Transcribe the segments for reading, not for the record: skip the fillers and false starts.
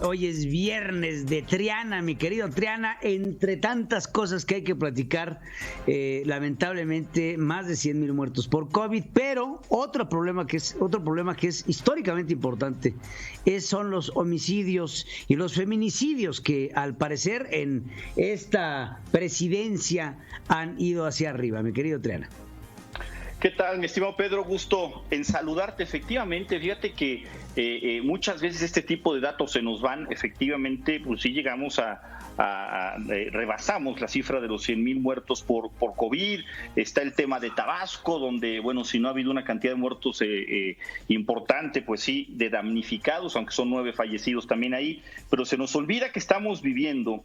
Hoy es viernes de Triana, mi querido Triana, entre tantas cosas que hay que platicar, lamentablemente más de 100,000 muertos por COVID, pero otro problema que es históricamente importante son los homicidios y los feminicidios que al parecer en esta presidencia han ido hacia arriba, mi querido Triana. ¿Qué tal, mi estimado Pedro? Gusto en saludarte. Efectivamente, fíjate que muchas veces este tipo de datos se nos van. Efectivamente, pues sí llegamos rebasamos la cifra de los 100,000 muertos por COVID. Está el tema de Tabasco, donde, bueno, si no ha habido una cantidad de muertos importante, pues sí, de damnificados, aunque son 9 fallecidos también ahí. Pero se nos olvida que estamos viviendo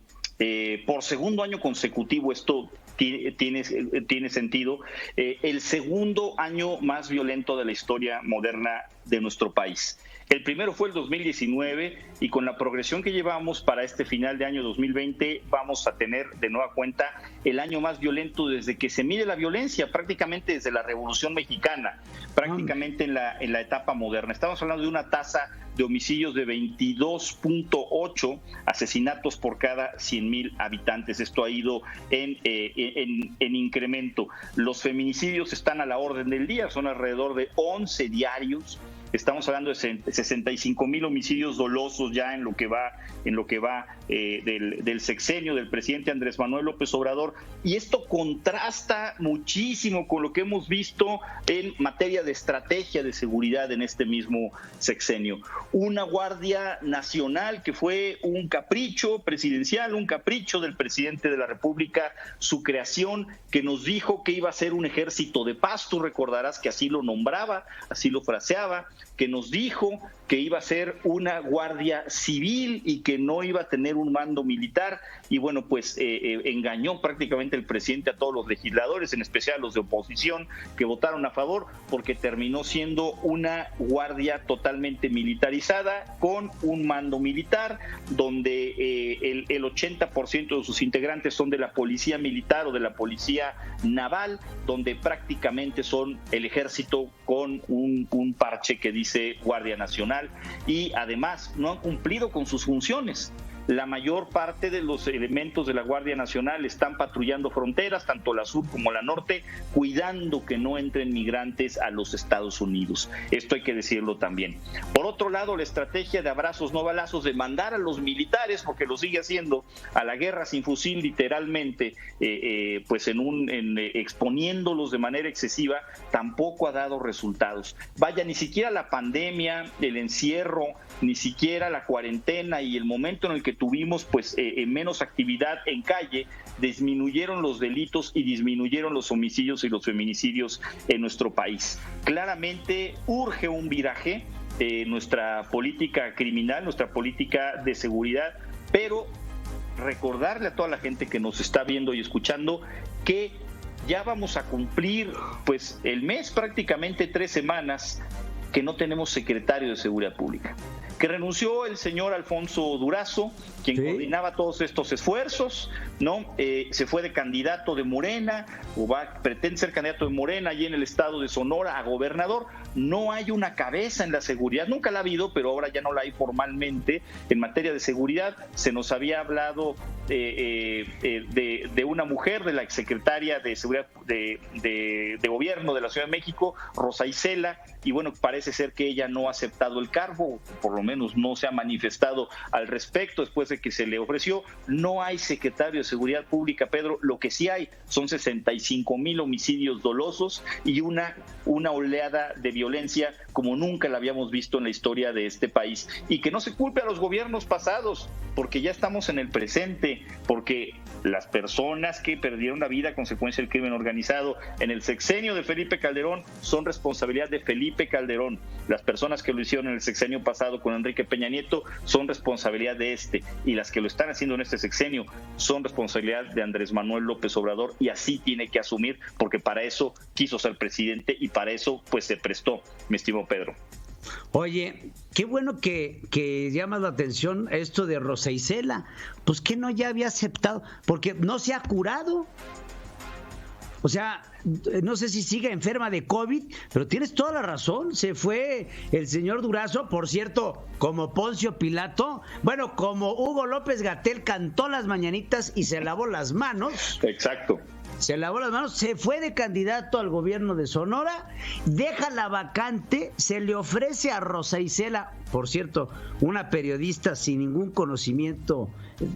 por segundo año consecutivo, esto tiene sentido, el segundo año más violento de la historia moderna de nuestro país. El primero fue el 2019 y con la progresión que llevamos para este final de año 2020 vamos a tener de nueva cuenta el año más violento desde que se mide la violencia, prácticamente desde la Revolución Mexicana, prácticamente en la etapa moderna. Estamos hablando de una tasa de homicidios de 22.8 asesinatos por cada 100,000 habitantes. Esto ha ido en incremento. Los feminicidios están a la orden del día, son alrededor de 11 diarios. Estamos hablando de 65,000 homicidios dolosos ya en lo que va del sexenio del presidente Andrés Manuel López Obrador, y esto contrasta muchísimo con lo que hemos visto en materia de estrategia de seguridad en este mismo sexenio. Una Guardia Nacional que fue un capricho presidencial, un capricho del presidente de la República, su creación, que nos dijo que iba a ser un ejército de paz. Tú recordarás que así lo nombraba, así lo fraseaba, que nos dijo que iba a ser una guardia civil y que no iba a tener un mando militar, y bueno, pues engañó prácticamente el presidente a todos los legisladores, en especial a los de oposición que votaron a favor, porque terminó siendo una guardia totalmente militarizada con un mando militar, donde el 80% de sus integrantes son de la policía militar o de la policía naval, donde prácticamente son el ejército con un parche que dice Guardia Nacional, y además no han cumplido con sus funciones. La mayor parte de los elementos de la Guardia Nacional están patrullando fronteras, tanto la sur como la norte, cuidando que no entren migrantes a los Estados Unidos. Esto hay que decirlo también. Por otro lado, la estrategia de abrazos no balazos, de mandar a los militares, porque lo sigue haciendo, a la guerra sin fusil literalmente, pues exponiéndolos de manera excesiva, tampoco ha dado resultados. Vaya, ni siquiera la pandemia, el encierro, ni siquiera la cuarentena y el momento en el que tuvimos pues menos actividad en calle disminuyeron los delitos y disminuyeron los homicidios y los feminicidios en nuestro país. Claramente urge un viraje nuestra política criminal, nuestra política de seguridad, pero recordarle a toda la gente que nos está viendo y escuchando que ya vamos a cumplir pues el mes, prácticamente 3 semanas que no tenemos secretario de Seguridad Pública, que renunció el señor Alfonso Durazo, quien coordinaba todos estos esfuerzos, ¿no? Se fue de candidato de Morena, pretende ser candidato de Morena allí en el estado de Sonora a gobernador. No hay una cabeza en la seguridad, nunca la ha habido, pero ahora ya no la hay formalmente en materia de seguridad. Se nos había hablado de una mujer, de la exsecretaria de Seguridad de Gobierno de la Ciudad de México, Rosa Isela, y bueno, parece ser que ella no ha aceptado el cargo, por lo menos no se ha manifestado al respecto después de que se le ofreció. No hay secretario de Seguridad Pública, Pedro. Lo que sí hay son 65,000 homicidios dolosos y una oleada de violencia como nunca la habíamos visto en la historia de este país. Y que no se culpe a los gobiernos pasados, porque ya estamos en el presente, porque las personas que perdieron la vida a consecuencia del crimen organizado en el sexenio de Felipe Calderón son responsabilidad de Felipe Calderón. Las personas que lo hicieron en el sexenio pasado con Enrique Peña Nieto son responsabilidad de este, y las que lo están haciendo en este sexenio son responsabilidad de Andrés Manuel López Obrador, y así tiene que asumir, porque para eso quiso ser presidente y para eso pues se prestó, mi estimado Pedro. Oye, qué bueno que llamas la atención esto de Rosa Isela. Pues que no ya había aceptado, porque no se ha curado. O sea, no sé si sigue enferma de COVID, pero tienes toda la razón. Se fue el señor Durazo, por cierto, como Poncio Pilato. Bueno, como Hugo López-Gatell cantó las mañanitas y se lavó las manos. Exacto. Se lavó las manos, se fue de candidato al gobierno de Sonora, deja la vacante, se le ofrece a Rosa Isela, por cierto, una periodista sin ningún conocimiento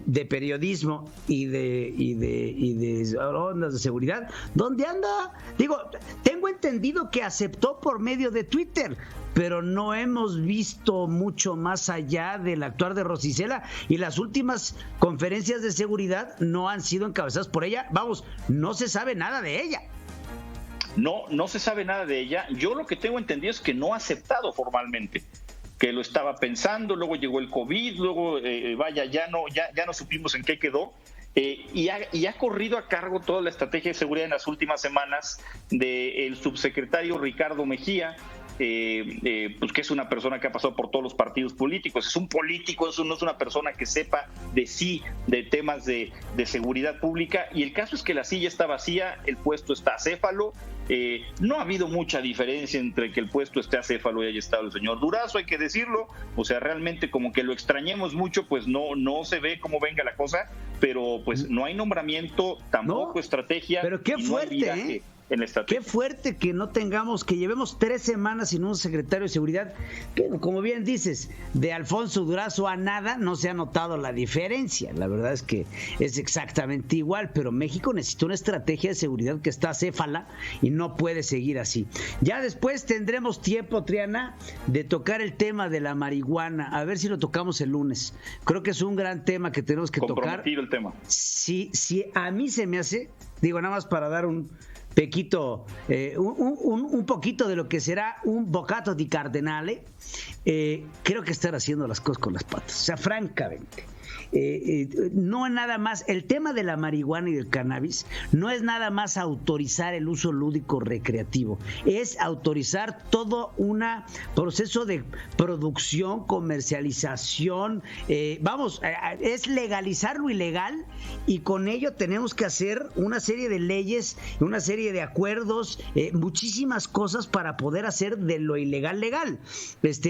de periodismo y de ondas de seguridad. ¿Dónde anda? Digo, tengo entendido que aceptó por medio de Twitter, pero no hemos visto mucho más allá del actuar de Rosa Isela, y las últimas conferencias de seguridad no han sido encabezadas por ella. Vamos, no se sabe nada de ella. No se sabe nada de ella. Yo lo que tengo entendido es que no ha aceptado formalmente, que lo estaba pensando, luego llegó el COVID, luego ya no supimos en qué quedó. Y ha corrido a cargo toda la estrategia de seguridad en las últimas semanas del subsecretario Ricardo Mejía, pues que es una persona que ha pasado por todos los partidos políticos, es un político, eso no es una persona que sepa de temas de seguridad pública, y el caso es que la silla está vacía, el puesto está acéfalo. No ha habido mucha diferencia entre que el puesto esté acéfalo y haya estado el señor Durazo, hay que decirlo. O sea, realmente como que lo extrañemos mucho, pues no se ve cómo venga la cosa, pero pues no hay nombramiento, tampoco estrategia. Pero qué fuerte, en la estrategia. Qué fuerte que no tengamos, que llevemos 3 semanas sin un secretario de seguridad, que como bien dices, de Alfonso Durazo a nada no se ha notado la diferencia. La verdad es que es exactamente igual, pero México necesita una estrategia de seguridad que está acéfala y no puede seguir así. Ya después tendremos tiempo, Triana, de tocar el tema de la marihuana, a ver si lo tocamos el lunes. Creo que es un gran tema que tenemos que tocar. Comprometido el tema. Sí, a mí se me hace, digo, nada más para dar un pequito, un poquito de lo que será un bocato di cardenale, creo que están haciendo las cosas con las patas, o sea, francamente. No es nada más, el tema de la marihuana y del cannabis no es nada más autorizar el uso lúdico recreativo, es autorizar todo un proceso de producción, comercialización, es legalizar lo ilegal, y con ello tenemos que hacer una serie de leyes, una serie de acuerdos, muchísimas cosas para poder hacer de lo ilegal legal.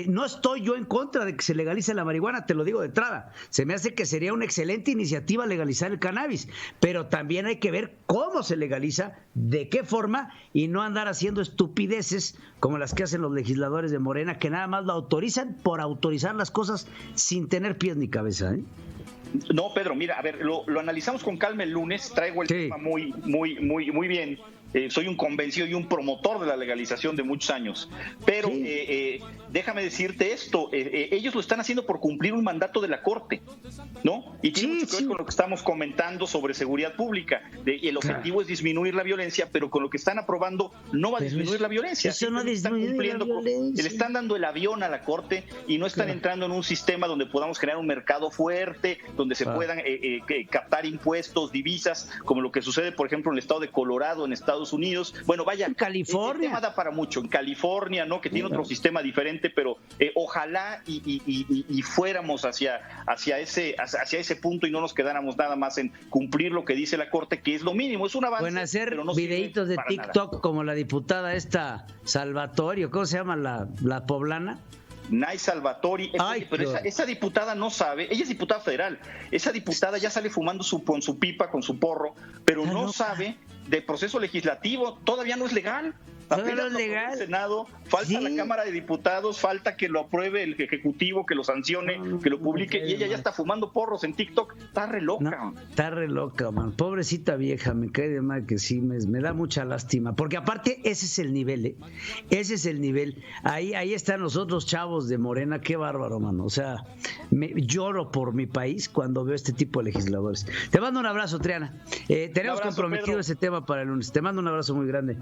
No estoy yo en contra de que se legalice la marihuana, te lo digo de entrada, se me hace que sería una excelente iniciativa legalizar el cannabis, pero también hay que ver cómo se legaliza, de qué forma, y no andar haciendo estupideces como las que hacen los legisladores de Morena, que nada más lo autorizan por autorizar las cosas sin tener pies ni cabeza, ¿eh? No, Pedro, mira, a ver, lo analizamos con calma el lunes, traigo el tema muy bien. Soy un convencido y un promotor de la legalización de muchos años, pero déjame decirte esto, ellos lo están haciendo por cumplir un mandato de la Corte, ¿no? Y tiene mucho que ver con lo que estamos comentando sobre seguridad pública, y el objetivo es disminuir la violencia, pero con lo que están aprobando no va a disminuir la violencia. Eso no disminuye la violencia. Le están dando el avión a la Corte y no están entrando en un sistema donde podamos generar un mercado fuerte, donde se puedan captar impuestos, divisas, como lo que sucede, por ejemplo, en el estado de Colorado, en Estados Unidos. Bueno, vaya, en California. El tema da para mucho. En California, ¿no? Que tiene otro sistema diferente, pero ojalá y fuéramos hacia ese punto y no nos quedáramos nada más en cumplir lo que dice la Corte, que es lo mínimo, es un avance. Pueden hacer pero no videitos de TikTok nada. Como la diputada esta Salvatorio, ¿cómo se llama la poblana? Nay Salvatori, pero esa diputada no sabe, ella es diputada federal, esa diputada ya sale fumando con su pipa, con su porro, pero no sabe del proceso legislativo, todavía no es legal. Apenas lo aprueba el Senado, falta la Cámara de Diputados, falta que lo apruebe el Ejecutivo, que lo sancione, que lo publique, y ella ya está fumando porros en TikTok. Está re loca. Está re loca, man. Pobrecita vieja, me cae de mal que sí, me da mucha lástima, porque aparte ese es el nivel, ese es el nivel. Ahí están los otros chavos de Morena, qué bárbaro, mano. O sea, lloro por mi país cuando veo este tipo de legisladores. Te mando un abrazo, Triana. Tenemos comprometido Pedro. Ese tema para el lunes. Te mando un abrazo muy grande.